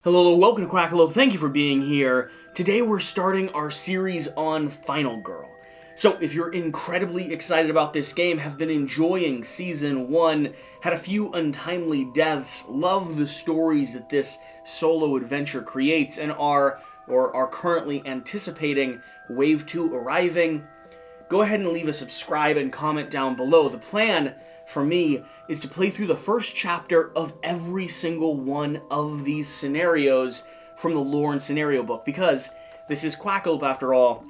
Hello, welcome to Quackalope. Thank you for being here. Today we're starting our series on Final Girl. So if you're incredibly excited about this game, have been enjoying Season 1, had a few untimely deaths, love the stories that this solo adventure creates, and are currently anticipating Wave 2 arriving, go ahead and leave a subscribe and comment down below. The plan for me is to play through the first chapter of every single one of these scenarios from the lore and scenario book, because this is Quackalope after all,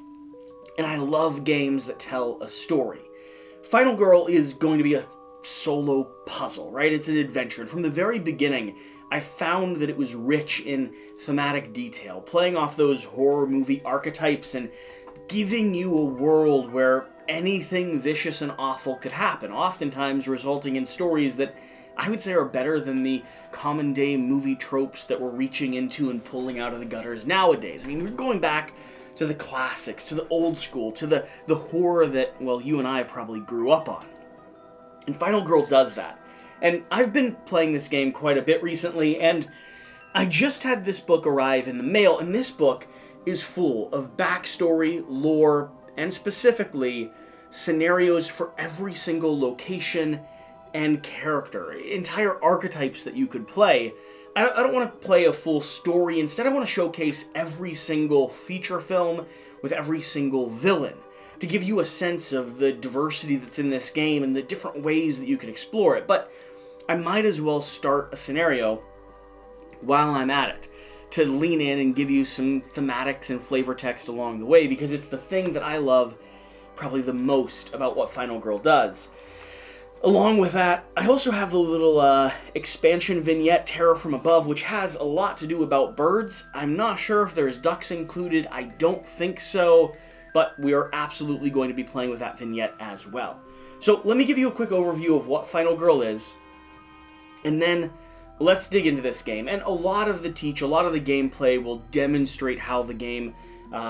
and I love games that tell a story. Final Girl is going to be a solo puzzle, right? It's an adventure, and from the very beginning, I found that it was rich in thematic detail, playing off those horror movie archetypes and giving you a world where anything vicious and awful could happen, oftentimes resulting in stories that I would say are better than the common day movie tropes that we're reaching into and pulling out of the gutters nowadays. I mean, we're going back to the classics, to the old school, to the horror that, well, you and I probably grew up on. And Final Girl does that. And I've been playing this game quite a bit recently, and I just had this book arrive in the mail, and this book is full of backstory, lore, and specifically scenarios for every single location and character, entire archetypes that you could play. I don't want to play a full story. Instead, I want to showcase every single feature film with every single villain to give you a sense of the diversity that's in this game and the different ways that you can explore it. But I might as well start a scenario while I'm at it, to lean in and give you some thematics and flavor text along the way, because it's the thing that I love probably the most about what Final Girl does. Along with that, I also have the little expansion vignette, Terror from Above, which has a lot to do about birds. I'm not sure if there's ducks included, I don't think so, but we are absolutely going to be playing with that vignette as well. So let me give you a quick overview of what Final Girl is, and then let's dig into this game. And a lot of the gameplay will demonstrate how the game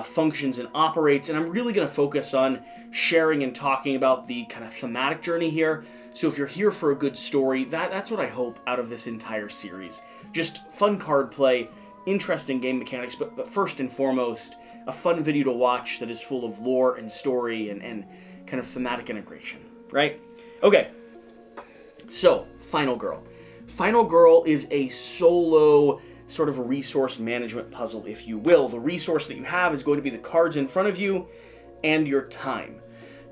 functions and operates, and I'm really going to focus on sharing and talking about the kind of thematic journey here. So if you're here for a good story, that's what I hope out of this entire series. Just fun card play, interesting game mechanics, but first and foremost, a fun video to watch that is full of lore and story and kind of thematic integration, right? Okay, so Final Girl. Final Girl is a solo sort of resource management puzzle, if you will. The resource that you have is going to be the cards in front of you and your time.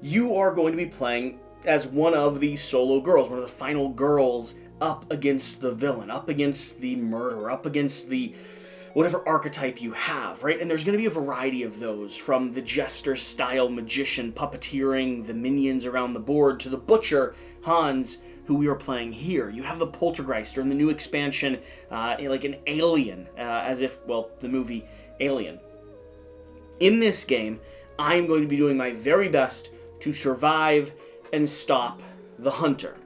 You are going to be playing as one of the solo girls, one of the final girls up against the villain, up against the murderer, up against the whatever archetype you have, right? And there's going to be a variety of those, from the jester-style magician puppeteering the minions around the board to the butcher, Hans, who we are playing here. You have the poltergeister in the new expansion, like an alien, as if, well, the movie Alien. In this game, I am going to be doing my very best to survive and stop the hunter.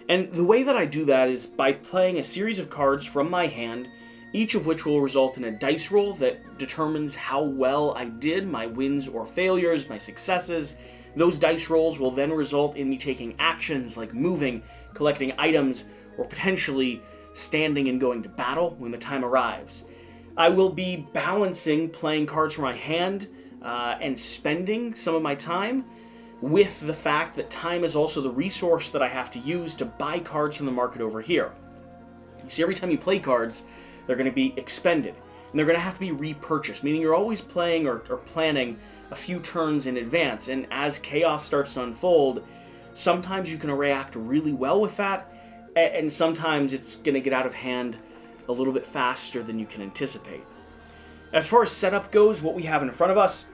And the way that I do that is by playing a series of cards from my hand, each of which will result in a dice roll that determines how well I did, my wins or failures, my successes. Those dice rolls will then result in me taking actions like moving, collecting items, or potentially standing and going to battle when the time arrives. I will be balancing playing cards from my hand and spending some of my time with the fact that time is also the resource that I have to use to buy cards from the market over here. You see, every time you play cards, they're going to be expended, and they're going to have to be repurchased, meaning you're always playing or planning a few turns in advance, and as chaos starts to unfold, sometimes you can react really well with that, and sometimes it's going to get out of hand a little bit faster than you can anticipate. As far as setup goes, what we have in front of us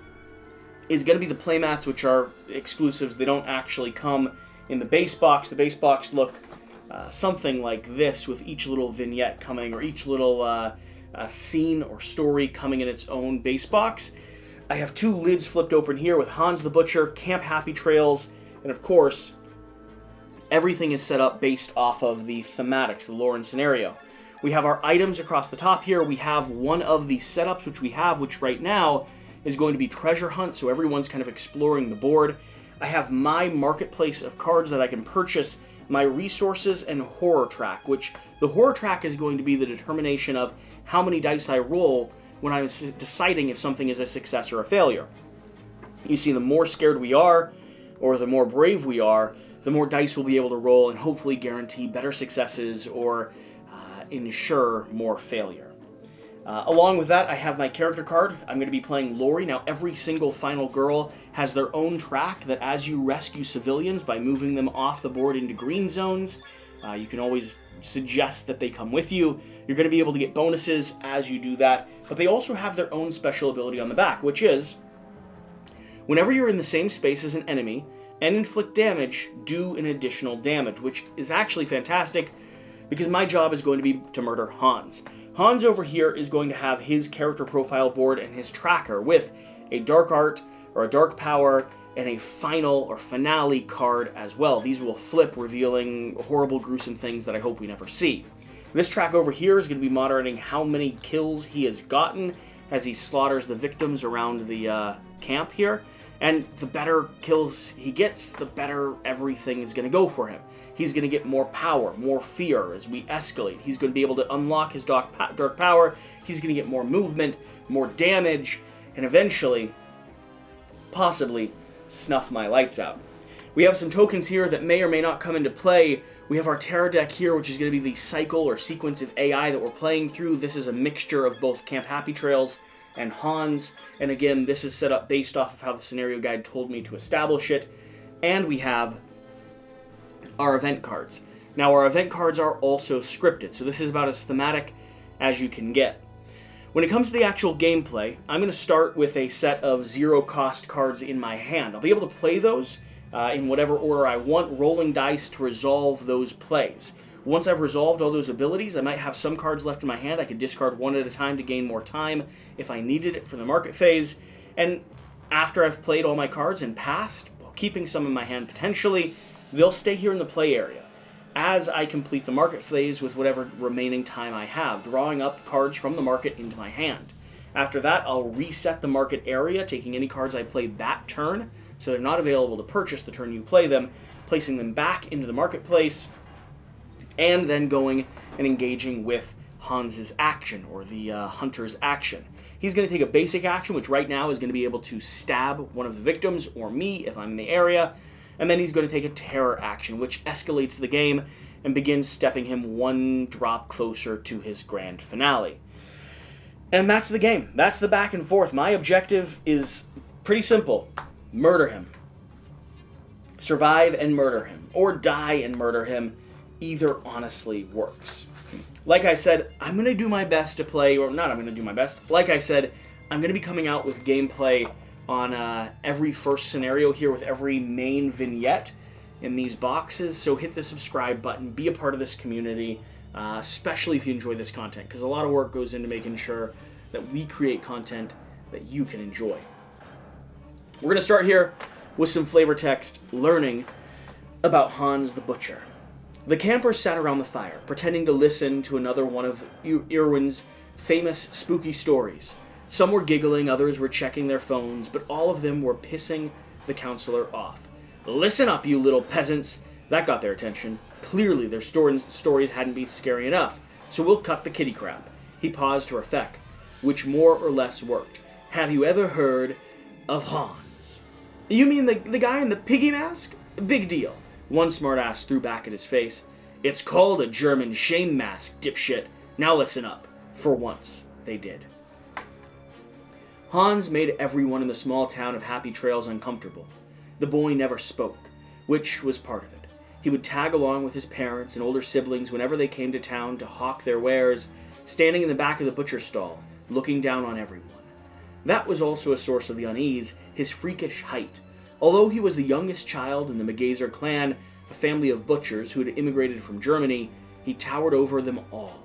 is going to be the playmats, which are exclusives. They don't actually come in the base box. The base box look something like this, with each little vignette coming, or each little scene or story coming in its own base box. I have two lids flipped open here with Hans the Butcher, Camp Happy Trails, and of course, everything is set up based off of the thematics, the lore and scenario. We have our items across the top here. We have one of the setups which right now is going to be treasure hunt, so everyone's kind of exploring the board. I have my marketplace of cards that I can purchase my resources and horror track, which the horror track is going to be the determination of how many dice I roll when I'm deciding if something is a success or a failure. You see, the more scared we are, or the more brave we are, the more dice we'll be able to roll and hopefully guarantee better successes or ensure more failure. Along with that, I have my character card. I'm going to be playing Lori. Now, every single final girl has their own track that as you rescue civilians by moving them off the board into green zones, you can always suggest that they come with you. You're going to be able to get bonuses as you do that, but they also have their own special ability on the back, which is, whenever you're in the same space as an enemy and inflict damage, do an additional damage, which is actually fantastic because my job is going to be to murder Hans. Hans over here is going to have his character profile board and his tracker with a dark art or a dark power and a final or finale card as well. These will flip, revealing horrible, gruesome things that I hope we never see. This track over here is going to be monitoring how many kills he has gotten as he slaughters the victims around the camp here. And the better kills he gets, the better everything is going to go for him. He's going to get more power, more fear as we escalate. He's going to be able to unlock his dark power. He's going to get more movement, more damage, and eventually, possibly, snuff my lights out. We have some tokens here that may or may not come into play. We have our Terror deck here, which is going to be the cycle or sequence of AI that we're playing through. This is a mixture of both Camp Happy Trails and Hans, and again, this is set up based off of how the scenario guide told me to establish it. And we have our event cards. Now, our event cards are also scripted, so this is about as thematic as you can get. When it comes to the actual gameplay, I'm going to start with a set of zero-cost cards in my hand. I'll be able to play those in whatever order I want, rolling dice to resolve those plays. Once I've resolved all those abilities, I might have some cards left in my hand. I could discard one at a time to gain more time if I needed it for the market phase. And after I've played all my cards and passed, while keeping some in my hand potentially, they'll stay here in the play area as I complete the market phase with whatever remaining time I have, drawing up cards from the market into my hand. After that, I'll reset the market area, taking any cards I played that turn, so they're not available to purchase the turn you play them, placing them back into the marketplace, and then going and engaging with Hans's action, or the hunter's action. He's going to take a basic action, which right now is going to be able to stab one of the victims, or me if I'm in the area, and then he's going to take a terror action, which escalates the game and begins stepping him one drop closer to his grand finale. And that's the game. That's the back and forth. My objective is pretty simple. Murder him. Survive and murder him. Or die and murder him. Either honestly works. Like I said, I'm going to do my best to play, or not I'm going to do my best. Like I said, I'm going to be coming out with gameplay on every first scenario here with every main vignette in these boxes, so hit the subscribe button, be a part of this community, especially if you enjoy this content, because a lot of work goes into making sure that we create content that you can enjoy. We're going to start here with some flavor text, learning about Hans the Butcher. The campers sat around the fire, pretending to listen to another one of Irwin's famous spooky stories. Some were giggling, others were checking their phones, but all of them were pissing the counselor off. "Listen up, you little peasants!" That got their attention. Clearly their stories hadn't been scary enough, so we'll cut the kitty crap. He paused for effect, which more or less worked. "Have you ever heard of Hans?" "You mean the guy in the piggy mask? Big deal." One smartass threw back at his face. "It's called a German shame mask, dipshit. Now listen up." For once, they did. Hans made everyone in the small town of Happy Trails uncomfortable. The boy never spoke, which was part of it. He would tag along with his parents and older siblings whenever they came to town to hawk their wares, standing in the back of the butcher stall, looking down on everyone. That was also a source of the unease, his freakish height. Although he was the youngest child in the Magazer clan, a family of butchers who had immigrated from Germany, he towered over them all,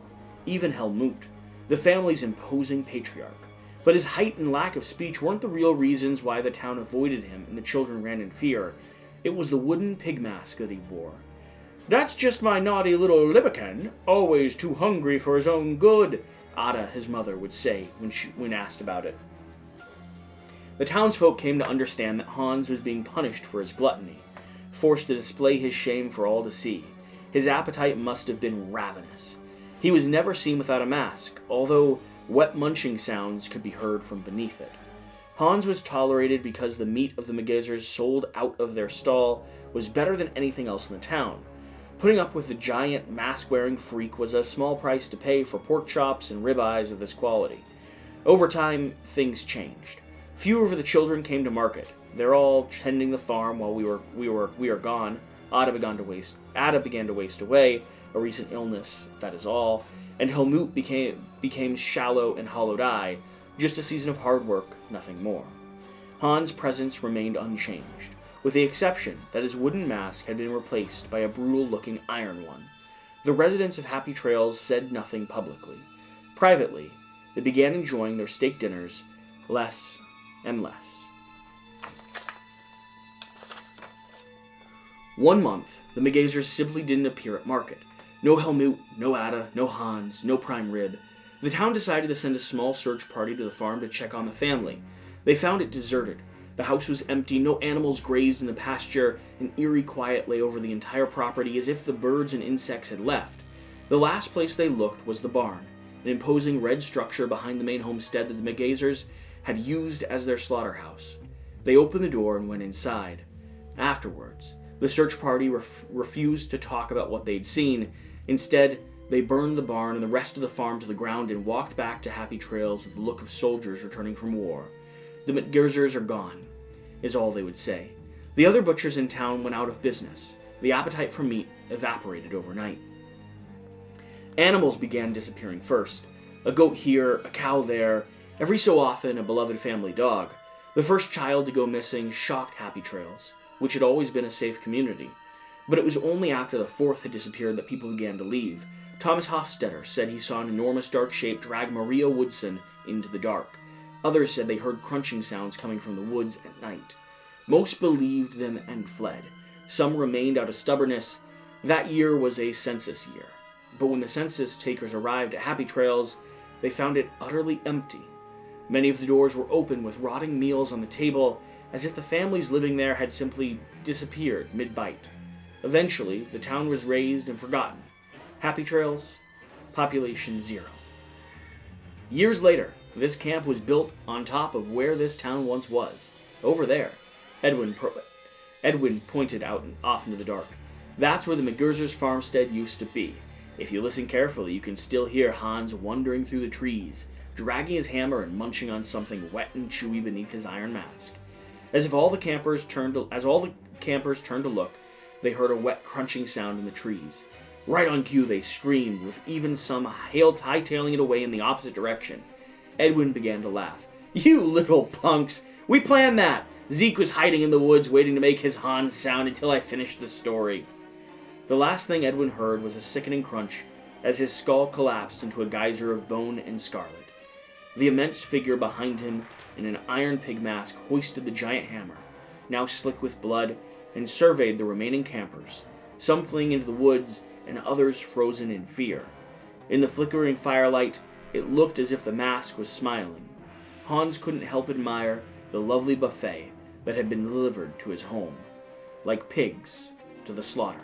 even Helmut, the family's imposing patriarch. But his height and lack of speech weren't the real reasons why the town avoided him and the children ran in fear. It was the wooden pig mask that he wore. "That's just my naughty little Libbican, always too hungry for his own good," Ada, his mother, would say when asked about it. The townsfolk came to understand that Hans was being punished for his gluttony, forced to display his shame for all to see. His appetite must have been ravenous. He was never seen without a mask, although wet munching sounds could be heard from beneath it. Hans was tolerated because the meat of the Megazers sold out of their stall was better than anything else in the town. Putting up with the giant mask-wearing freak was a small price to pay for pork chops and ribeyes of this quality. Over time, things changed. Few of the children came to market. They're all tending the farm while we were gone. Ada began to waste away, a recent illness, that is all, and Helmut became shallow and hollowed-eyed, just a season of hard work, nothing more. Hans' presence remained unchanged, with the exception that his wooden mask had been replaced by a brutal-looking iron one. The residents of Happy Trails said nothing publicly. Privately, they began enjoying their steak dinners less and less. 1 month, the Megazers simply didn't appear at market. No Helmut, no Ada, no Hans, no Prime Rib. The town decided to send a small search party to the farm to check on the family. They found it deserted. The house was empty, no animals grazed in the pasture, an eerie quiet lay over the entire property as if the birds and insects had left. The last place they looked was the barn, an imposing red structure behind the main homestead that the Megazers had used as their slaughterhouse. They opened the door and went inside. Afterwards, the search party refused to talk about what they'd seen. Instead, they burned the barn and the rest of the farm to the ground and walked back to Happy Trails with the look of soldiers returning from war. The Megazers are gone, is all they would say. The other butchers in town went out of business. The appetite for meat evaporated overnight. Animals began disappearing first. A goat here, a cow there, every so often a beloved family dog. The first child to go missing shocked Happy Trails, which had always been a safe community. But it was only after the fourth had disappeared that people began to leave. Thomas Hofstetter said he saw an enormous dark shape drag Maria Woodson into the dark. Others said they heard crunching sounds coming from the woods at night. Most believed them and fled. Some remained out of stubbornness. That year was a census year. But when the census takers arrived at Happy Trails, they found it utterly empty. Many of the doors were open with rotting meals on the table, as if the families living there had simply disappeared mid-bite. Eventually, the town was razed and forgotten. Happy Trails, population 0. Years later, this camp was built on top of where this town once was. Over there. Edwin pointed out and off into the dark. That's where the Megazers' farmstead used to be. If you listen carefully, you can still hear Hans wandering through the trees, dragging his hammer and munching on something wet and chewy beneath his iron mask. As all the campers turned to look, they heard a wet crunching sound in the trees. Right on cue, they screamed, with even some hightailing it away in the opposite direction. Edwin began to laugh. "You little punks! We planned that! Zeke was hiding in the woods waiting to make his Hans sound until I finished the story." The last thing Edwin heard was a sickening crunch as his skull collapsed into a geyser of bone and scarlet. The immense figure behind him in an iron pig mask hoisted the giant hammer, now slick with blood, and surveyed the remaining campers, some fleeing into the woods and others frozen in fear. In the flickering firelight, it looked as if the mask was smiling. Hans couldn't help admire the lovely buffet that had been delivered to his home, like pigs to the slaughter.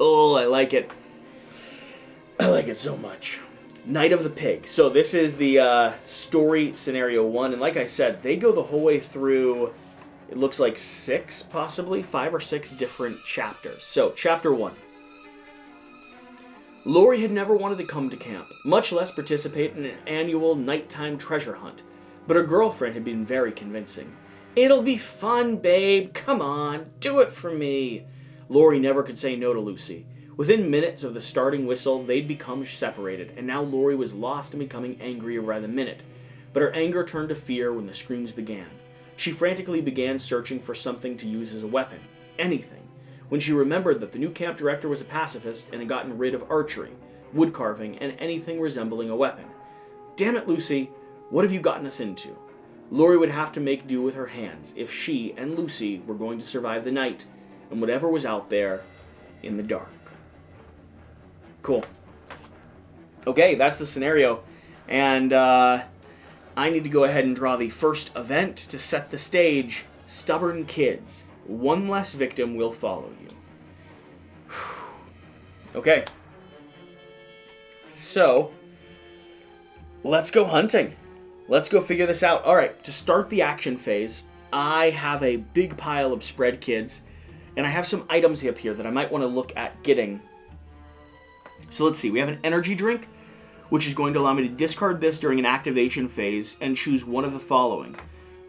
Oh, I like it. I like it so much. Night of the Pig. So this is the story scenario 1, and like I said, they go the whole way through, it looks like 6, possibly 5 or 6 different chapters. So, chapter 1. Lori had never wanted to come to camp, much less participate in an annual nighttime treasure hunt, but her girlfriend had been very convincing. "It'll be fun, babe. Come on, do it for me." Lori never could say no to Lucy. Within minutes of the starting whistle, they'd become separated, and now Lori was lost and becoming angrier by the minute. But her anger turned to fear when the screams began. She frantically began searching for something to use as a weapon. Anything. When she remembered that the new camp director was a pacifist and had gotten rid of archery, wood carving, and anything resembling a weapon. "Damn it, Lucy, what have you gotten us into?" Lori would have to make do with her hands if she and Lucy were going to survive the night and whatever was out there in the dark. Cool. Okay, that's the scenario. And I need to go ahead and draw the first event to set the stage. Stubborn kids. One less victim will follow you. Okay. So, let's go hunting. Let's go figure this out. All right, to start the action phase, I have a big pile of spread kids, and I have some items up here that I might want to look at getting. So let's see. We have an energy drink, which is going to allow me to discard this during an activation phase and choose one of the following.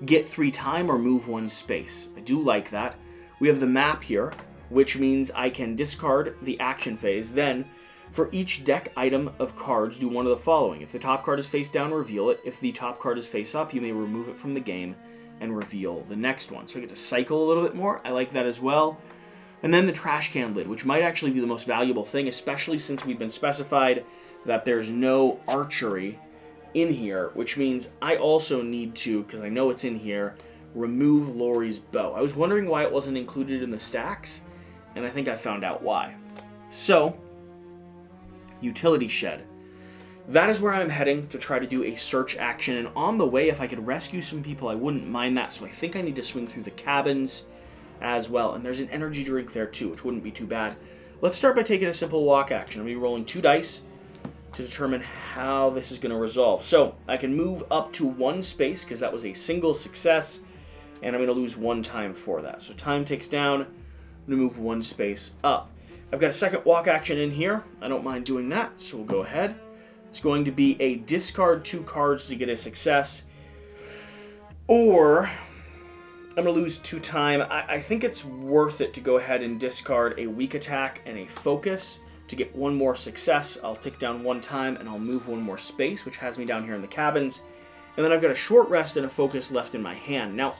Get 3 time or move 1 space. I do like that. We have the map here, which means I can discard the action phase. Then, for each deck item of cards, do one of the following. If the top card is face down, reveal it. If the top card is face up, you may remove it from the game and reveal the next one. So I get to cycle a little bit more. I like that as well. And then the trash can lid, which might actually be the most valuable thing, especially since we've been specified that there's no archery in here, which means I also need to, because I know it's in here, remove Lori's bow. I was wondering why it wasn't included in the stacks, and I think I found out why. So, utility shed. That is where I'm heading to try to do a search action, and on the way, if I could rescue some people, I wouldn't mind that, so I think I need to swing through the cabins as well, and there's an energy drink there too, which wouldn't be too bad. Let's start by taking a simple walk action. I'm going to be rolling 2 dice to determine how this is going to resolve. So, I can move up to 1 space, because that was a single success, and I'm going to lose 1 time for that. So time ticks down, I'm going to move 1 space up. I've got a second walk action in here. I don't mind doing that, so we'll go ahead. It's going to be a discard 2 cards to get a success, or I'm going to lose 2 time. I think it's worth it to go ahead and discard a weak attack and a focus to get 1 more success. I'll tick down 1 time and I'll move 1 more space, which has me down here in the cabins. And then I've got a short rest and a focus left in my hand. Now,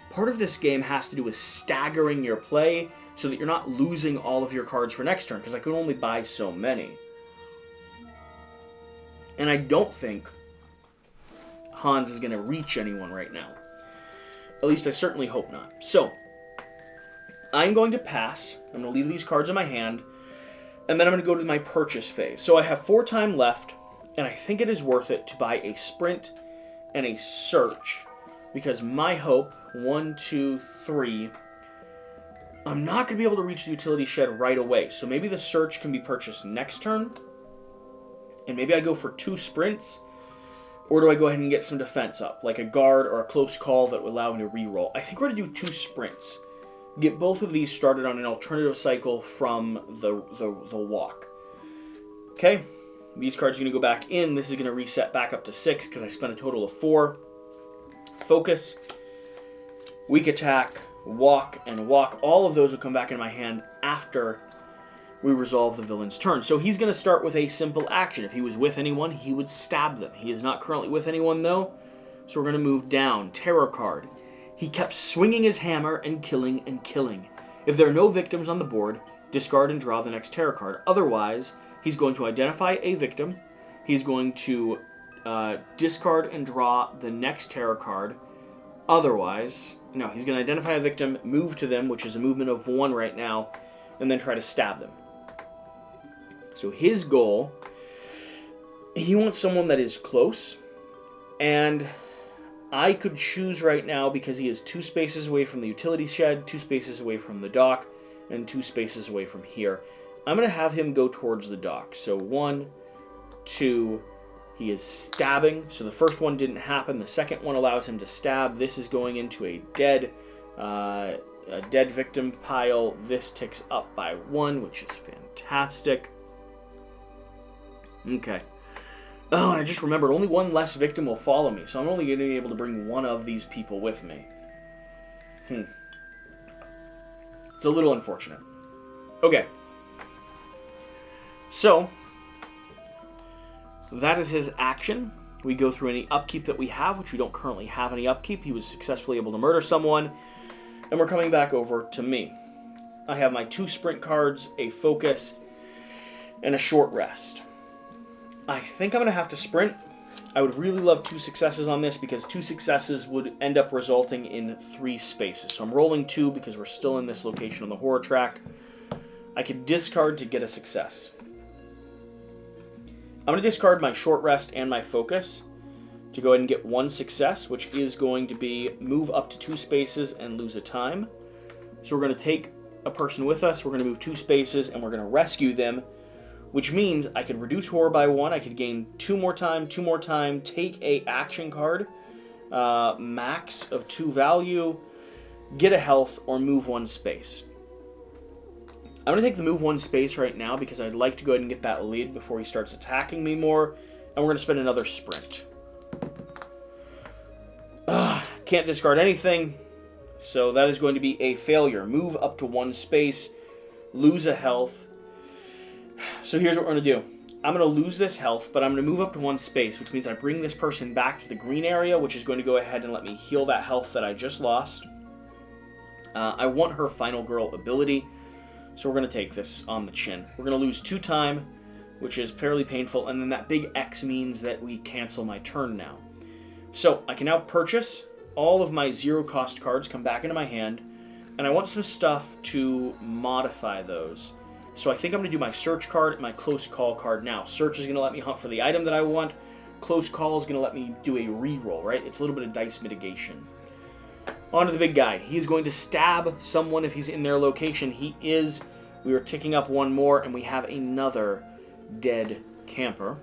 part of this game has to do with staggering your play so that you're not losing all of your cards for next turn, because I can only buy so many. And I don't think Hans is going to reach anyone right now. At least I certainly hope not. So, I'm going to pass. I'm going to leave these cards in my hand. And then I'm going to go to my purchase phase. So I have 4 time left. And I think it is worth it to buy a sprint and a search. Because my hope, 1, 2, 3... I'm not going to be able to reach the utility shed right away. So maybe the search can be purchased next turn. And maybe I go for 2 sprints, or do I go ahead and get some defense up, like a guard or a close call that would allow me to reroll? I think we're going to do 2 sprints. Get both of these started on an alternative cycle from the walk. Okay, these cards are going to go back in. This is going to reset back up to 6 because I spent a total of 4. Focus, weak attack, walk, and walk. All of those will come back in my hand after we resolve the villain's turn. So he's going to start with a simple action. If he was with anyone, he would stab them. He is not currently with anyone, though, so we're going to move down. Terror card. He kept swinging his hammer and killing and killing. If there are no victims on the board, discard and draw the next terror card. Otherwise, he's going to identify a victim. He's going to discard and draw the next terror card. Otherwise, no, he's going to identify a victim, move to them, which is a movement of 1 right now, and then try to stab them. So his goal, he wants someone that is close, and I could choose right now because he is 2 spaces away from the utility shed, 2 spaces away from the dock, and 2 spaces away from here. I'm going to have him go towards the dock. So 1, 2, he is stabbing. So the first one didn't happen. The second one allows him to stab. This is going into a dead victim pile. This ticks up by 1, which is fantastic. Okay. Oh, and I just remembered, only 1 less victim will follow me, so I'm only going to be able to bring 1 of these people with me. It's a little unfortunate. Okay. So, that is his action. We go through any upkeep that we have, which we don't currently have any upkeep. He was successfully able to murder someone, and we're coming back over to me. I have my 2 sprint cards, a focus, and a short rest. I think I'm going to have to sprint. I would really love 2 successes on this because 2 successes would end up resulting in 3 spaces. So I'm rolling 2 because we're still in this location on the horror track. I could discard to get a success. I'm going to discard my short rest and my focus to go ahead and get 1 success, which is going to be move up to 2 spaces and lose a time. So we're going to take a person with us, we're going to move 2 spaces, and we're going to rescue them which means I could reduce horror by 1, I could gain 2 more time, take a action card, max of 2 value, get a health, or move 1 space. I'm going to take the move 1 space right now because I'd like to go ahead and get that lead before he starts attacking me more, and we're going to spend another sprint. Can't discard anything, so that is going to be a failure. Move up to 1 space, lose a health. So here's what we're going to do. I'm going to lose this health, but I'm going to move up to 1 space, which means I bring this person back to the green area, which is going to go ahead and let me heal that health that I just lost. I want her Final Girl ability, so we're going to take this on the chin. We're going to lose 2 time, which is fairly painful, and then that big X means that we cancel my turn now. So I can now purchase. All of my 0-cost cards come back into my hand, and I want some stuff to modify those. So I think I'm going to do my search card and my close call card now. Search is going to let me hunt for the item that I want. Close call is going to let me do a reroll, right? It's a little bit of dice mitigation. On to the big guy. He's going to stab someone if he's in their location. We are ticking up 1 more, and we have another dead camper.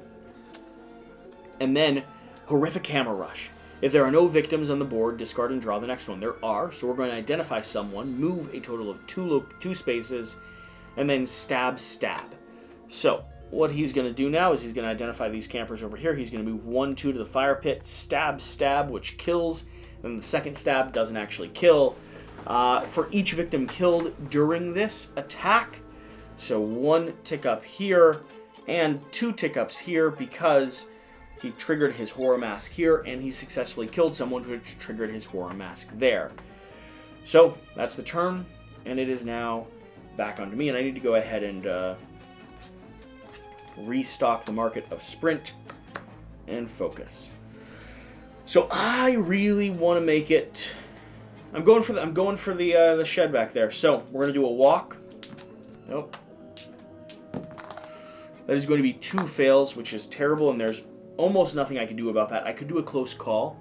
And then, horrific hammer rush. If there are no victims on the board, discard and draw the next one. There are, so we're going to identify someone, move a total of 2 spaces, and then stab. So, what he's going to do now is he's going to identify these campers over here. He's going to move 1, 2 to the fire pit, stab, which kills, and the second stab doesn't actually kill. For each victim killed during this attack, so 1 tick up here, and 2 tick ups here because he triggered his horror mask here, and he successfully killed someone, which triggered his horror mask there. So, that's the turn, and it is now back onto me, and I need to go ahead and restock the market of sprint and focus. So, I really want to make it... I'm going for the shed back there. So, we're going to do a walk. Nope. That is going to be 2 fails, which is terrible, and there's almost nothing I can do about that. I could do a close call,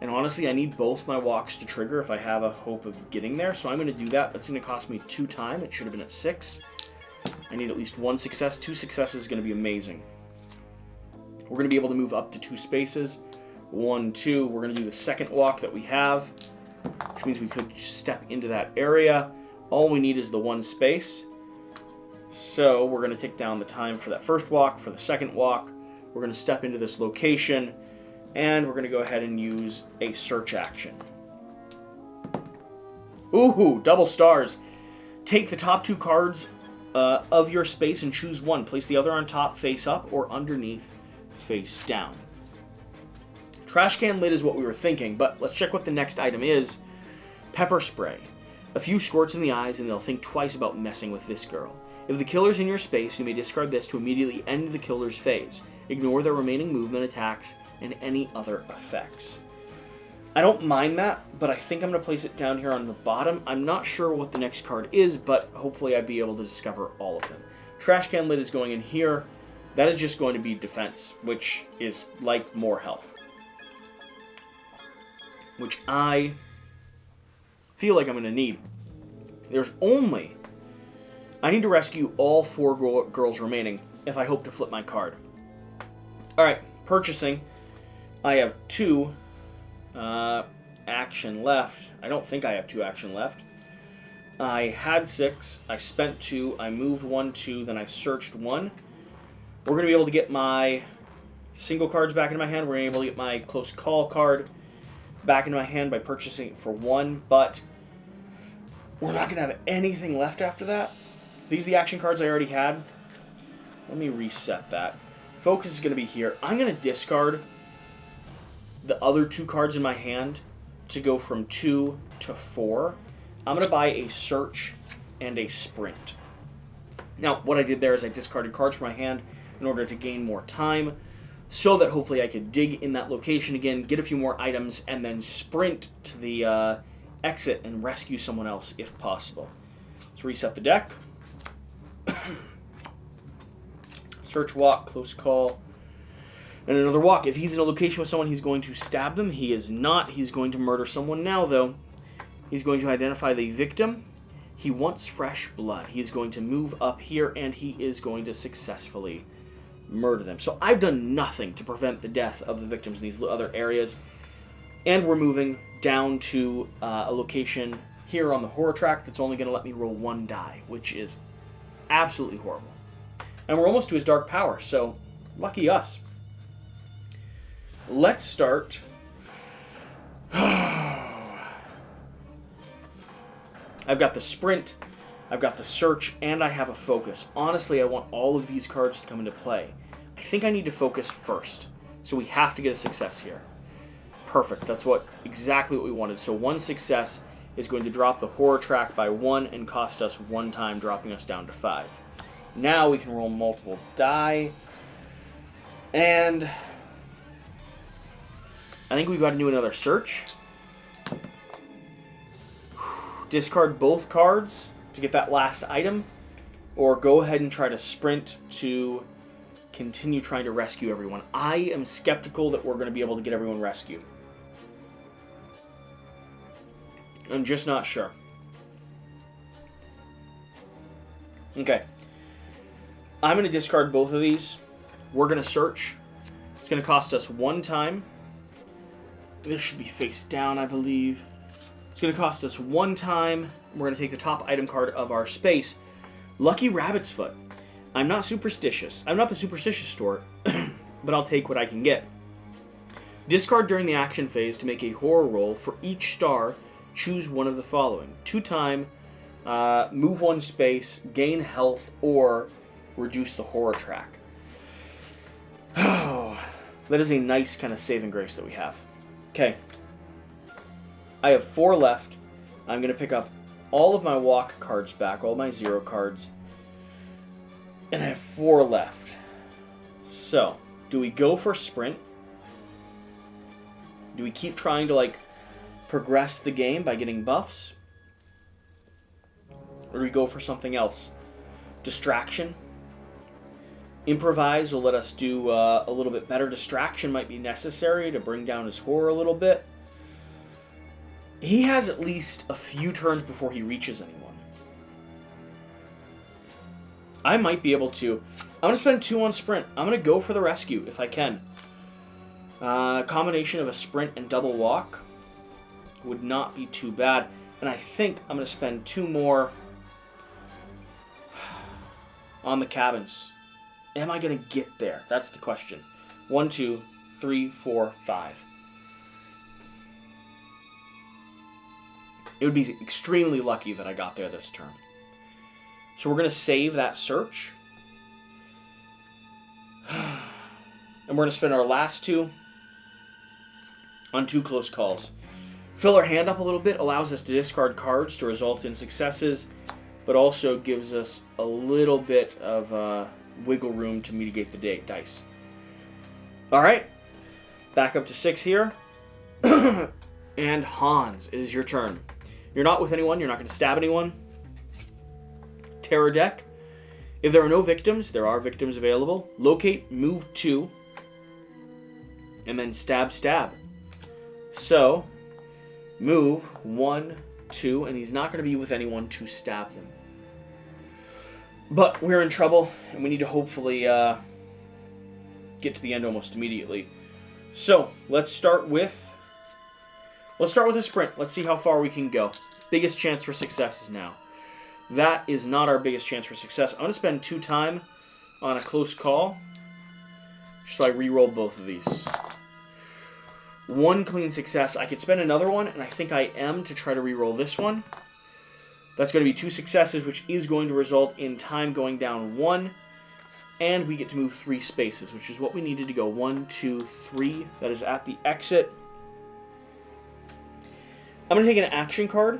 and honestly, I need both my walks to trigger if I have a hope of getting there, so I'm going to do that. That's going to cost me 2 time. It should have been at 6. I need at least 1 success. 2 successes is going to be amazing. We're going to be able to move up to 2 spaces. 1, 2. We're going to do the second walk that we have, which means we could step into that area. All we need is the 1 space. So we're going to tick down the time for that first walk. For the second walk, we're going to step into this location, and we're going to go ahead and use a search action. Ooh, double stars. Take the top 2 cards of your space and choose 1. Place the other on top, face up, or underneath, face down. Trash can lid is what we were thinking, but let's check what the next item is. Pepper spray. A few squirts in the eyes, and they'll think twice about messing with this girl. If the killer's in your space, you may discard this to immediately end the killer's phase. Ignore their remaining movement, attacks, and any other effects. I don't mind that, but I think I'm going to place it down here on the bottom. I'm not sure what the next card is, but hopefully I'll be able to discover all of them. Trash can lid is going in here. That is just going to be defense, which is like more health. Which I feel like I'm going to need. I need to rescue all 4 girls remaining if I hope to flip my card. Alright, purchasing. I have 2 action left. I don't think I have 2 action left. I had 6. I spent 2. I moved 1, 2. Then I searched 1. We're going to be able to get my single cards back into my hand. We're going to be able to get my close call card back into my hand by purchasing it for 1. But we're not going to have anything left after that. These are the action cards I already had. Let me reset that. Focus is going to be here. I'm going to discard the other 2 cards in my hand to go from 2 to 4. I'm going to buy a search and a sprint. Now, what I did there is I discarded cards from my hand in order to gain more time so that hopefully I could dig in that location again, get a few more items, and then sprint to the exit and rescue someone else if possible. Let's reset the deck. Search, walk, close call, and another walk. If he's in a location with someone, he's going to stab them. He is not. He's going to murder someone now, though. He's going to identify the victim, He wants fresh blood. He is going to move up here, and he is going to successfully murder them. So I've done nothing to prevent the death of the victims in these other areas. And we're moving down to a location here on the horror track that's only going to let me roll 1 die, which is absolutely horrible. And we're almost to his dark power, so lucky us. Let's start. I've got the sprint, I've got the search, and I have a focus. Honestly, I want all of these cards to come into play. I think I need to focus first, so we have to get a success here. Perfect, that's exactly what we wanted. So 1 success is going to drop the horror track by 1 and cost us 1 time, dropping us down to 5. Now we can roll multiple die, and I think we've got to do another search. Discard both cards to get that last item, or go ahead and try to sprint to continue trying to rescue everyone. I am skeptical that we're going to be able to get everyone rescued. I'm just not sure. Okay. I'm going to discard both of these. We're going to search. It's going to cost us 1 time. This should be face down, I believe. It's going to cost us 1 time. We're going to take the top item card of our space. Lucky Rabbit's Foot. I'm not superstitious. I'm not the superstitious store, but I'll take what I can get. Discard during the action phase to make a horror roll. For each star, choose one of the following. 2 time, move 1 space, gain health, or reduce the horror track. Oh, that is a nice kind of saving grace that we have. Okay. I have 4 left. I'm going to pick up all of my walk cards back, all my 0 cards. And I have 4 left. So, do we go for sprint? Do we keep trying to, progress the game by getting buffs? Or do we go for something else? Distraction? Improvise will let us do a little bit better. Distraction might be necessary to bring down his horror a little bit. He has at least a few turns before he reaches anyone. I might be able to. I'm going to spend 2 on sprint. I'm going to go for the rescue if I can. Combination of a sprint and double walk would not be too bad. And I think I'm going to spend 2 more on the cabins. Am I going to get there? That's the question. 1, 2, 3, 4, 5. It would be extremely lucky that I got there this turn. So we're going to save that search. And we're going to spend our last 2 on 2 close calls. Fill our hand up a little bit, allows us to discard cards to result in successes, but also gives us a little bit of wiggle room to mitigate the dice. Alright, back up to 6 here. And Hans, it is your turn. You're not with anyone, you're not going to stab anyone. Terror deck. If there are no victims, there are victims available. Locate, move 2, and then stab, stab. So, move 1, 2, and he's not going to be with anyone to stab them. But we're in trouble, and we need to hopefully get to the end almost immediately. So, let's start with a sprint. Let's see how far we can go. Biggest chance for success is now. That is not our biggest chance for success. I'm going to spend 2 time on a close call, so I re-roll both of these. 1 clean success. I could spend another one, and I think I am, to try to re-roll this one. That's going to be 2 successes, which is going to result in time going down 1. And we get to move 3 spaces, which is what we needed to go. 1, 2, 3. That is at the exit. I'm going to take an action card.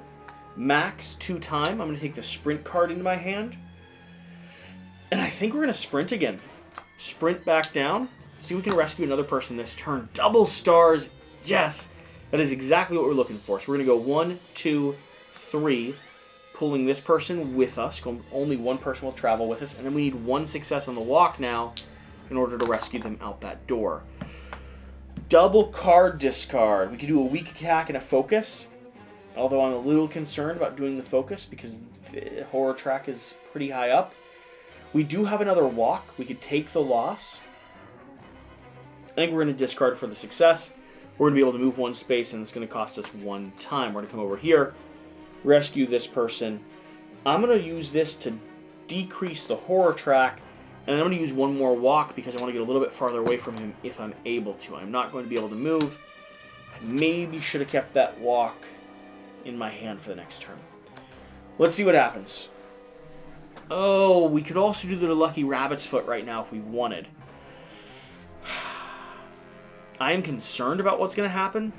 Max 2 time. I'm going to take the sprint card into my hand. And I think we're going to sprint again. Sprint back down. See if we can rescue another person this turn. Double stars. Yes. That is exactly what we're looking for. So we're going to go 1, 2, 3. Pulling this person with us. Only 1 person will travel with us. And then we need 1 success on the walk now in order to rescue them out that door. Double card discard. We can do a weak attack and a focus. Although I'm a little concerned about doing the focus because the horror track is pretty high up. We do have another walk. We could take the loss. I think we're going to discard for the success. We're going to be able to move one space, and it's going to cost us 1 time. We're going to come over here, rescue this person. I'm going to use this to decrease the horror track, and I'm going to use one more walk because I want to get a little bit farther away from him if I'm able to. I'm not going to be able to move. I maybe should have kept that walk in my hand for the next turn. Let's see what happens. Oh, we could also do the lucky rabbit's foot right now if we wanted. I am concerned about what's going to happen,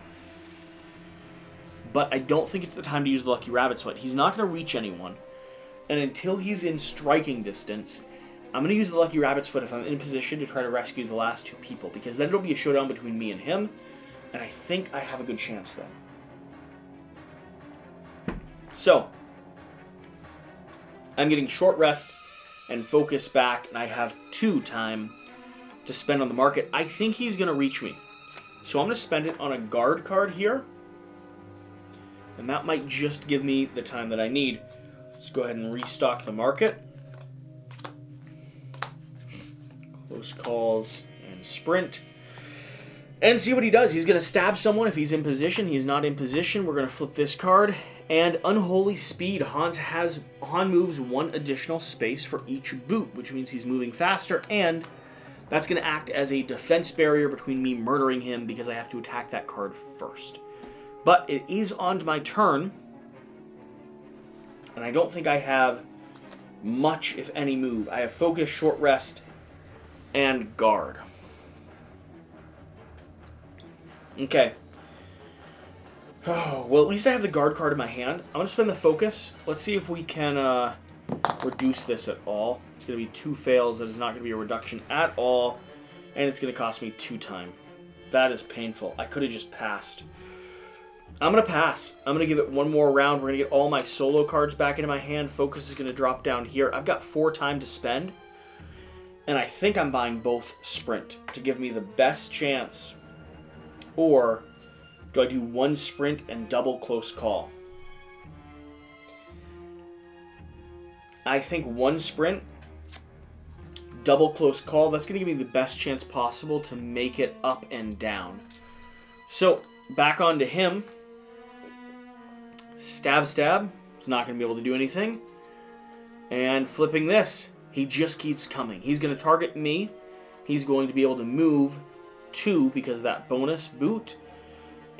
but I don't think it's the time to use the lucky rabbit's foot. He's not going to reach anyone, and until he's in striking distance, I'm going to use the lucky rabbit's foot if I'm in position to try to rescue the last 2 people, because then it'll be a showdown between me and him, and I think I have a good chance then. So, I'm getting short rest and focus back, and I have 2 time to spend on the market. I think he's going to reach me. So I'm going to spend it on a guard card here. And that might just give me the time that I need. Let's go ahead and restock the market. Close calls and sprint. And see what he does. He's going to stab someone if he's in position. He's not in position. We're going to flip this card. And Unholy Speed. Han moves 1 additional space for each boot, which means he's moving faster, and that's going to act as a defense barrier between me murdering him because I have to attack that card first. But it is on to my turn, and I don't think I have much, if any, move. I have focus, short rest, and guard. Okay. Oh, well, at least I have the guard card in my hand. I'm going to spend the focus. Let's see if we can reduce this at all. It's going to be 2 fails. That is not going to be a reduction at all. And it's going to cost me 2 time. That is painful. I could have just passed. I'm going to pass. I'm going to give it 1 more round. We're going to get all my solo cards back into my hand. Focus is going to drop down here. I've got 4 time to spend. And I think I'm buying both sprint to give me the best chance. Or do I do 1 sprint and double close call? I think 1 sprint, double close call, that's going to give me the best chance possible to make it up and down. So, back on to him. Stab, stab. He's not going to be able to do anything. And flipping this. He just keeps coming. He's going to target me. He's going to be able to move 2 because of that bonus boot.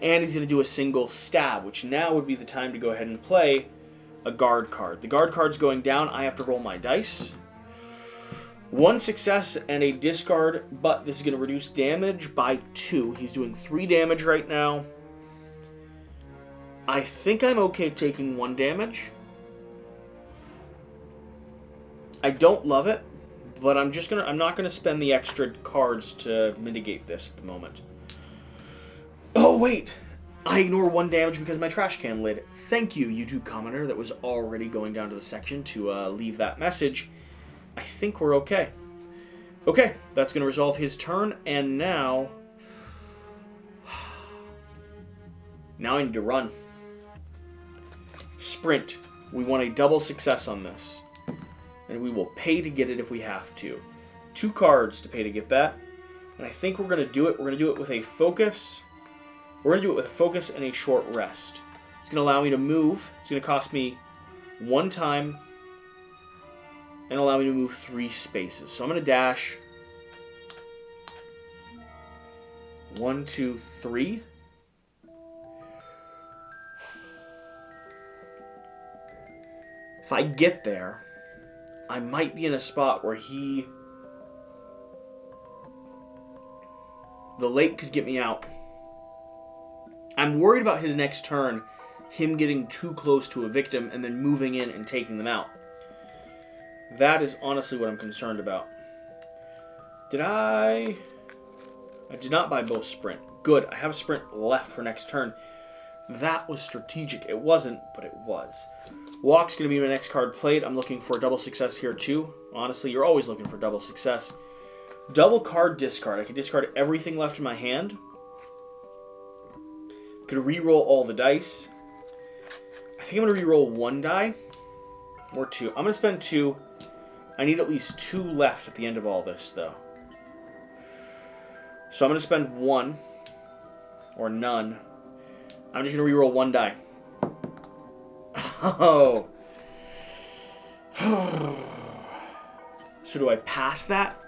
And he's going to do a single stab, which now would be the time to go ahead and play a guard card. The guard card's going down. I have to roll my dice. 1 success and a discard, but this is going to reduce damage by 2. He's doing 3 damage right now. I think I'm okay taking 1 damage. I don't love it, but I'm not gonna spend the extra cards to mitigate this at the moment. Oh wait! I ignore 1 damage because of my trash can lid. Thank you, YouTube commenter that was already going down to the section to leave that message. I think we're okay. Okay, that's going to resolve his turn, and now I need to run. Sprint. We want a double success on this. And we will pay to get it if we have to. 2 cards to pay to get that. And I think we're going to do it. We're going to do it with a focus. We're going to do it with a focus and a short rest. It's going to allow me to move. It's going to cost me 1 time. And allow me to move 3 spaces. So I'm going to dash 1, 2, 3. If I get there, I might be in a spot where the lake could get me out. I'm worried about his next turn, him getting too close to a victim and then moving in and taking them out. That is honestly what I'm concerned about. I did not buy both sprint. Good, I have a sprint left for next turn. That was strategic. It wasn't, but it was. Walk's going to be my next card played. I'm looking for a double success here too. Honestly, you're always looking for double success. Double card discard. I can discard everything left in my hand. Could re-roll all the dice. think I'm going to reroll 1 die. Or 2. I'm going to spend 2. I need at least 2 left at the end of all this, though. So I'm going to spend 1. Or none. I'm just going to reroll 1 die. Oh. So do I pass that?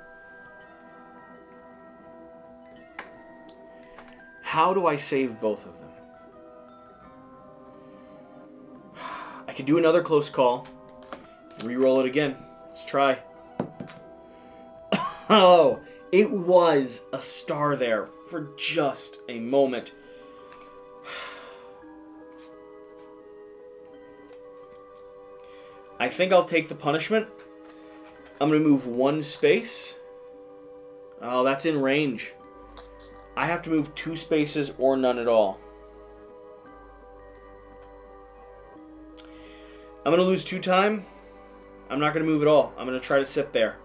How do I save both of them? I could do another close call. Reroll it again. Let's try. Oh, it was a star there for just a moment. I think I'll take the punishment. I'm going to move 1 space. Oh, that's in range. I have to move 2 spaces or none at all. I'm going to lose 2 time. I'm not going to move at all. I'm going to try to sit there.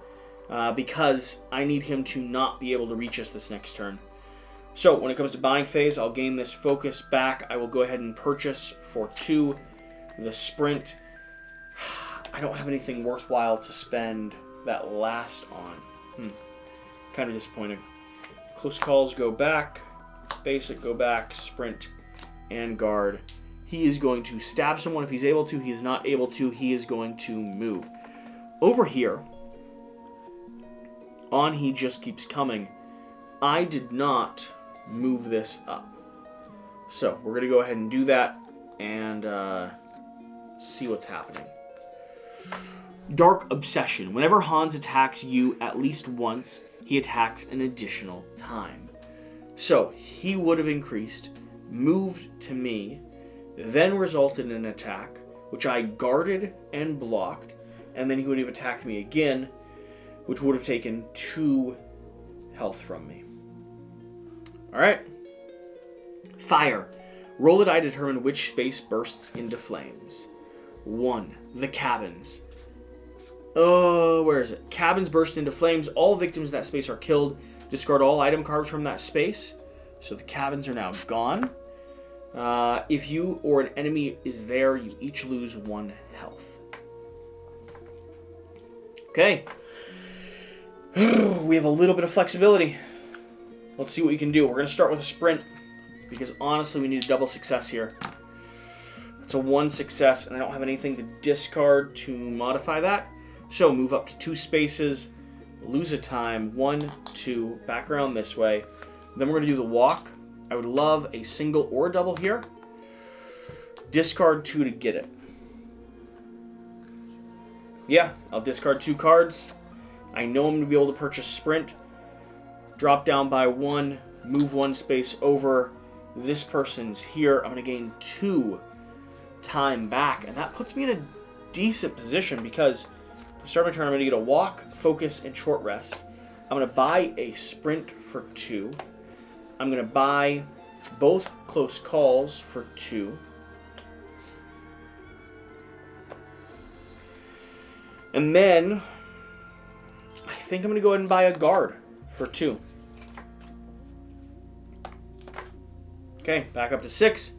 Because I need him to not be able to reach us this next turn. So, when it comes to buying phase, I'll gain this focus back. I will go ahead and purchase for 2 the sprint. I don't have anything worthwhile to spend that last on. Kind of disappointing. Close calls go back. Basic go back. Sprint and guard. He is going to stab someone if he's able to. He is not able to. He is going to move. Over here, on he just keeps coming. I did not move this up. So we're going to go ahead and do that and see what's happening. Dark Obsession. Whenever Hans attacks you at least once, he attacks an additional time. So he would have increased, moved to me, then resulted in an attack, which I guarded and blocked, and then he would have attacked me again, which would have taken 2 health from me. Alright. Fire. Roll a die to determine which space bursts into flames. 1. The cabins. Oh, where is it? Cabins burst into flames. All victims in that space are killed. Discard all item cards from that space. So the cabins are now gone. If you or an enemy is there, you each lose 1 health. Okay. We have a little bit of flexibility. Let's see what we can do. We're going to start with a sprint, because honestly we need a double success here. It's a 1 success, and I don't have anything to discard to modify that. So move up to 2 spaces, lose a time, 1, 2, back around this way. Then we're going to do the walk. I would love a single or double here. Discard 2 to get it. Yeah, I'll discard 2 cards. I know I'm going to be able to purchase sprint. Drop down by 1, move 1 space over. This person's here. I'm going to gain 2 time back, and that puts me in a decent position because to start my turn, I'm going to get a walk, focus, and short rest. I'm going to buy a sprint for 2. I'm going to buy both close calls for 2. And then I think I'm going to go ahead and buy a guard for 2. Okay, back up to 6.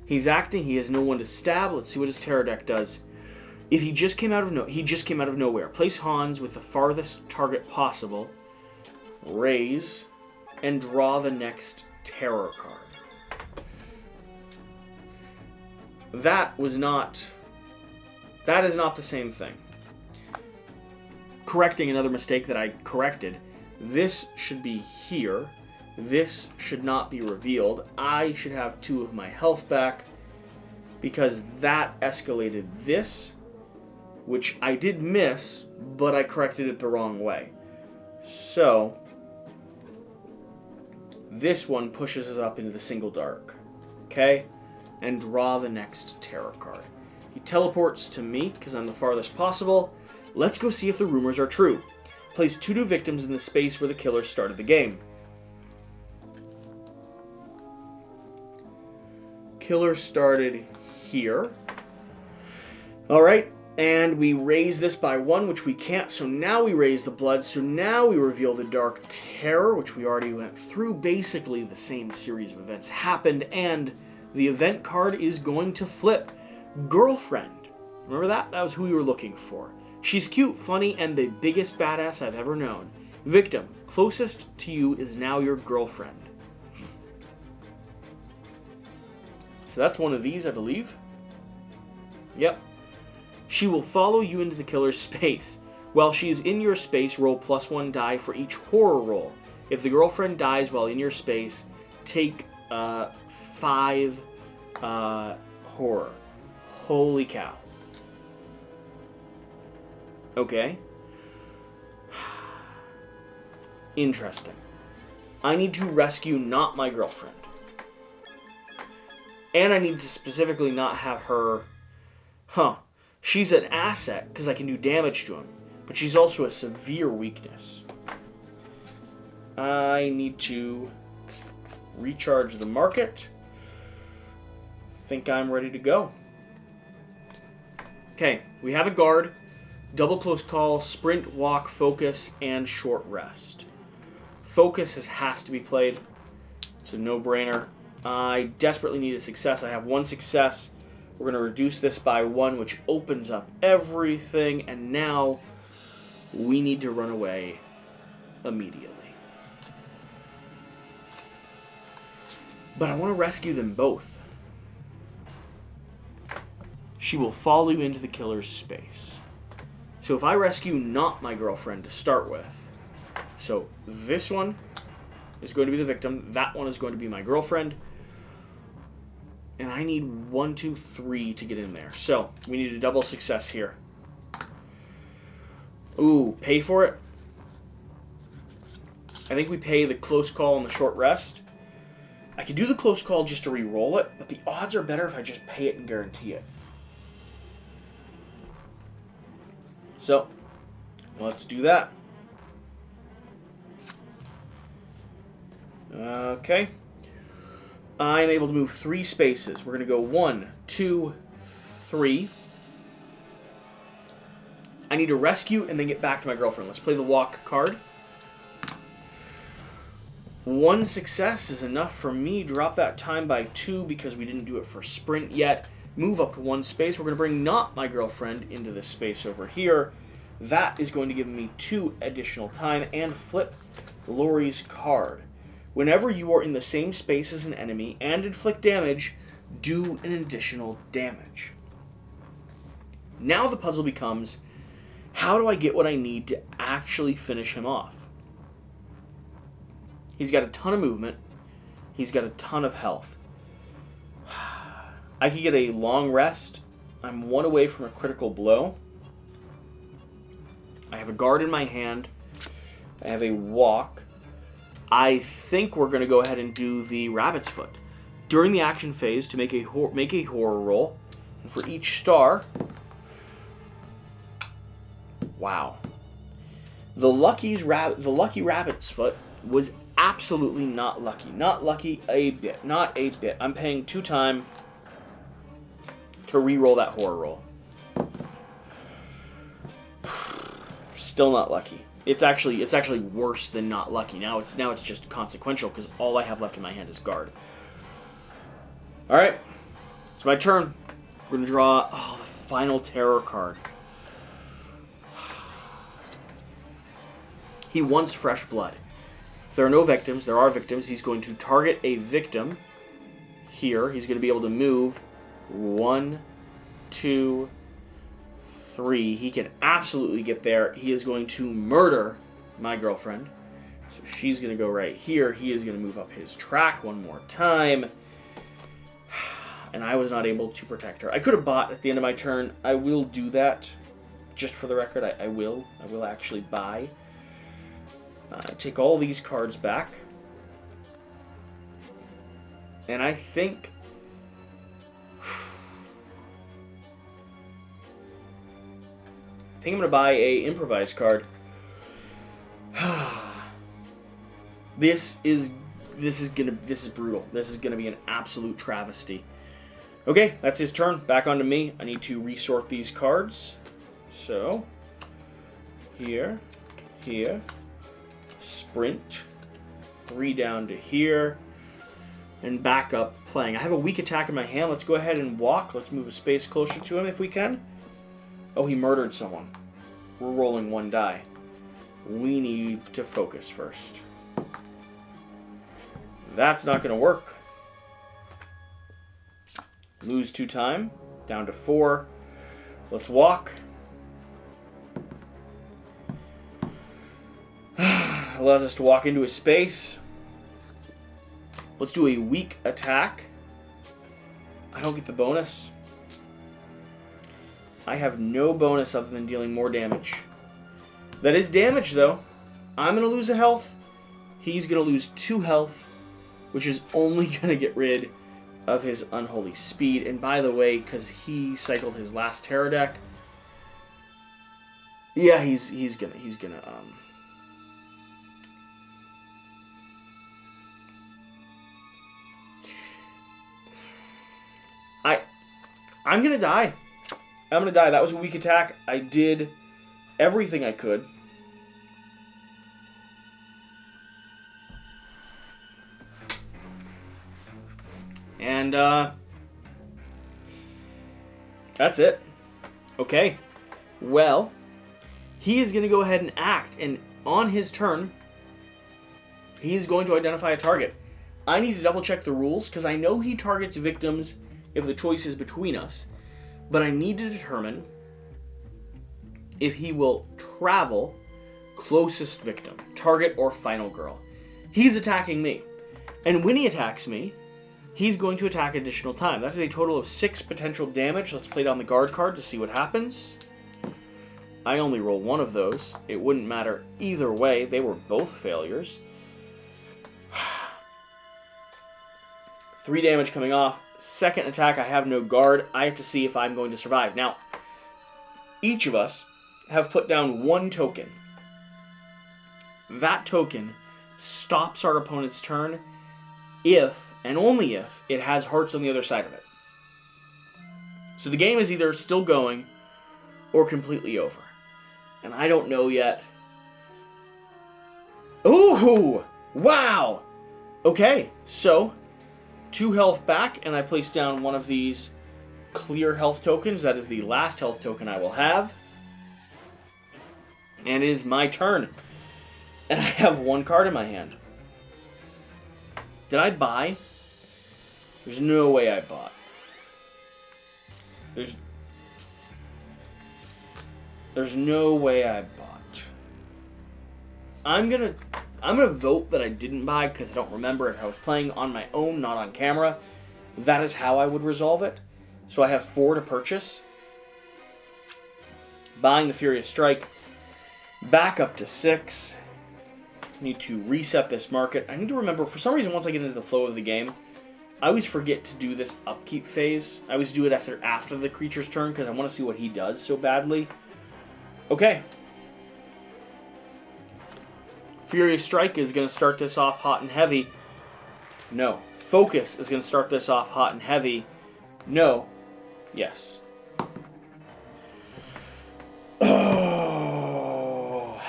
He's acting. He has no one to stab. Let's see what his terror deck does. If he just came out of nowhere. Place Hans with the farthest target possible. Raise and draw the next terror card. That is not the same thing. Correcting another mistake that I corrected. This should be here. This should not be revealed. I should have 2 of my health back because that escalated this, which I did miss, but I corrected it the wrong way. So this one pushes us up into the single dark. Okay? And draw the next terror card. He teleports to me because I'm the farthest possible. Let's go see if the rumors are true. Place 2 new victims in the space where the killer started the game. Killer started here. Alright, and we raise this by 1, which we can't, so now we raise the blood, so now we reveal the Dark Terror, which we already went through. Basically, the same series of events happened, and the event card is going to flip. Girlfriend. Remember that? That was who we were looking for. She's cute, funny, and the biggest badass I've ever known. Victim. Closest to you is now your girlfriend. So that's one of these, I believe. Yep. She will follow you into the killer's space. While she is in your space, roll +1 die for each horror roll. If the girlfriend dies while in your space, take 5 horror. Holy cow. Okay. Interesting. I need to rescue not my girlfriend. And I need to specifically not have her... She's an asset because I can do damage to him. But she's also a severe weakness. I need to recharge the market. Think I'm ready to go. Okay, we have a guard, double close call, sprint, walk, focus, and short rest. Focus has to be played. It's a no-brainer. I desperately need a success. I have 1 success. We're going to reduce this by 1, which opens up everything. And now we need to run away immediately. But I want to rescue them both. She will follow you into the killer's space. So if I rescue not my girlfriend to start with, so this one is going to be the victim, that one is going to be my girlfriend, and I need 1, 2, 3 to get in there. So we need a double success here. Ooh, pay for it. I think we pay the close call and the short rest. I could do the close call just to re-roll it, but the odds are better if I just pay it and guarantee it. So, let's do that. Okay. I'm able to move 3 spaces. We're going to go 1, 2, 3. I need to rescue and then get back to my girlfriend. Let's play the walk card. 1 success is enough for me. Drop that time by 2 because we didn't do it for sprint yet. Move up to 1 space. We're going to bring not my girlfriend into this space over here. That is going to give me 2 additional time and flip Lori's card. Whenever you are in the same space as an enemy and inflict damage, do an additional damage. Now the puzzle becomes, how do I get what I need to actually finish him off? He's got a ton of movement. He's got a ton of health. I could get a long rest. I'm 1 away from a critical blow. I have a guard in my hand. I have a walk. I think we're going to go ahead and do the rabbit's foot. During the action phase, to make a horror roll, and for each star... Wow. The lucky rabbit's foot was absolutely not lucky. Not lucky a bit. Not a bit. I'm paying 2 time to re-roll that horror roll. Still not lucky. It's actually worse than not lucky. Now it's just consequential because all I have left in my hand is guard. All right, it's my turn. We're gonna draw the final terror card. He wants fresh blood. If there are no victims, there are victims. He's going to target a victim here. He's going to be able to move 1, 2, 3. He can absolutely get there. He is going to murder my girlfriend. So she's going to go right here. He is going to move up his track 1 more time. And I was not able to protect her. I could have bought at the end of my turn. I will do that. Just for the record, I will. I will actually buy. Take all these cards back. And I think... I'm going to buy a improvised card. This is brutal. This is going to be an absolute travesty. Okay, that's his turn. Back onto me. I need to resort these cards. So, here, sprint, 3 down to here. and back up playing. I have a weak attack in my hand. Let's go ahead and walk. Let's move a space closer to him if we can. Oh, he murdered someone. We're rolling 1 die. We need to focus first. That's not going to work. Lose 2 time. Down to 4. Let's walk. Allows us to walk into a space. Let's do a weak attack. I don't get the bonus. I have no bonus other than dealing more damage. That is damage, though. I'm going to lose a health. He's going to lose 2 health, which is only going to get rid of his unholy speed. And by the way, because he cycled his last Terror deck, yeah, he's gonna I'm gonna die. I'm gonna die. That was a weak attack. I did everything I could. And that's it. Okay. Well, he is going to go ahead and act, and on his turn, he is going to identify a target. I need to double check the rules, because I know he targets victims if the choice is between us, but I need to determine if he will travel closest victim, target or final girl. He's attacking me, and when he attacks me, he's going to attack additional time. That's a total of 6 potential damage. Let's play down the guard card to see what happens. I only roll 1 of those. It wouldn't matter either way. They were both failures. 3 damage coming off. Second attack, I have no guard. I have to see if I'm going to survive. Now, each of us have put down 1 token. That token stops our opponent's turn if, and only if, it has hearts on the other side of it. So the game is either still going or completely over. And I don't know yet. Ooh! Wow! Okay, so 2 health back, and I place down one of these clear health tokens. That is the last health token I will have. And it is my turn. And I have 1 card in my hand. Did I buy? There's no way I bought. There's no way I bought. I'm gonna vote that I didn't buy because I don't remember if I was playing on my own, not on camera. That is how I would resolve it. So I have 4 to purchase. Buying the Furious Strike. Back up to 6. Need to reset this market. I need to remember, for some reason, once I get into the flow of the game, I always forget to do this upkeep phase. I always do it after the creature's turn because I want to see what he does so badly. Okay. Furious Strike is going to start this off hot and heavy. No. Focus is going to start this off hot and heavy. No. Yes. Oh.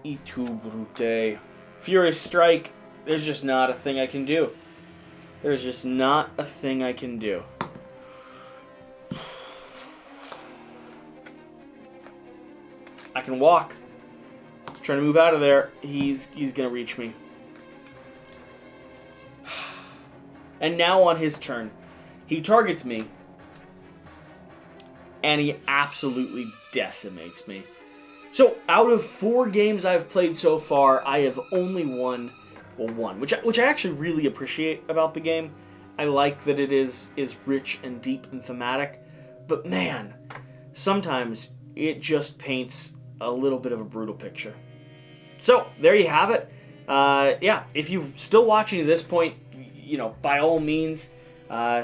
Et tu, Brute. Furious Strike, there's just not a thing I can do. There's just not a thing I can do. I can walk. He's trying to move out of there. He's going to reach me. And now on his turn, he targets me. And he absolutely decimates me. So, out of 4 games I've played so far, I have only won one, which I actually really appreciate about the game. I like that it is rich and deep and thematic, but man, sometimes it just paints a little bit of a brutal picture. So, there you have it. Yeah, if you're still watching to this point, you know, by all means,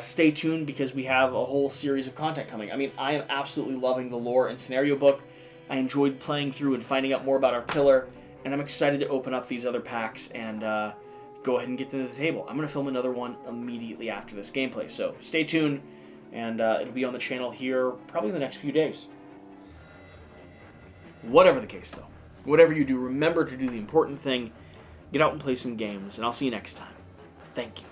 stay tuned because we have a whole series of content coming. I mean, I am absolutely loving the lore and scenario book. I enjoyed playing through and finding out more about our pillar, and I'm excited to open up these other packs and go ahead and get them to the table. I'm going to film another one immediately after this gameplay, so stay tuned, and it'll be on the channel here probably in the next few days. Whatever the case, though, whatever you do, remember to do the important thing, get out and play some games, and I'll see you next time. Thank you.